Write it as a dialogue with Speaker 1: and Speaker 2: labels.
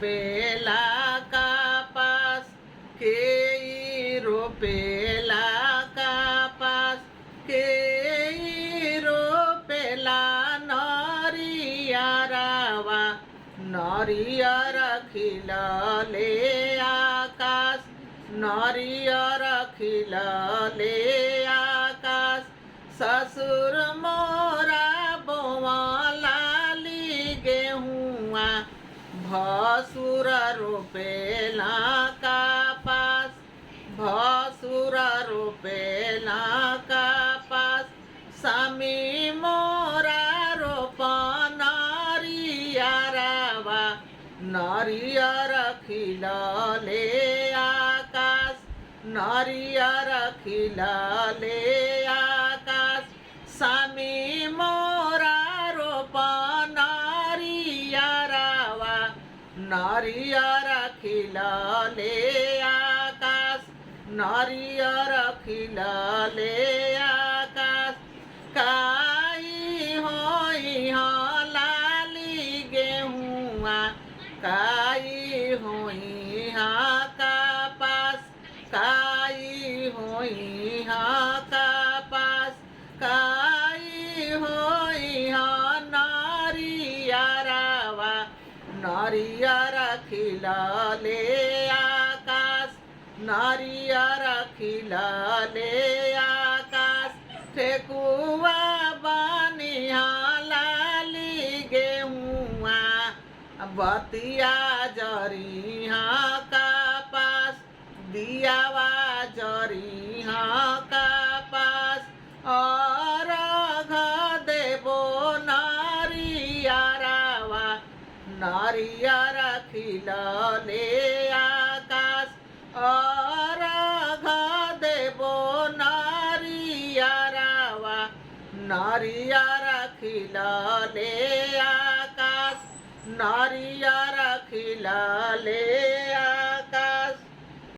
Speaker 1: रोपेला कपास के रोपेला कपास के रोपेला नरियरवा नरियर खिलले आकाश नरियर खिलले आकाश ससुर मोरा बोवलाली गेहुआ भसुर रोपेला कपास भसुर रोपेला कपास स्वामी मोरा रोपन नरियरवा नरियर खिलले आकाश नरियर खिलले आकाश स्वामी मोरा रोपन नरियरवा नरियर खिलले आकाश नरियर खिलले आकाश काई होई लाली गेहुआ काई होई कपास काई होई कपास काई होई नरियरवा नरियर खिलले आकाश नरियर खिलले आकाश ठेकुआ बनिहालाली गेहुआ बतिया जरिहा कपास दियावा जरिहा कपास अर्घ देबो नरियरवा नरियर खिलले आकाश अर्घ देबो नरियरवा नरियर खिलले आकाश नरियर खिलले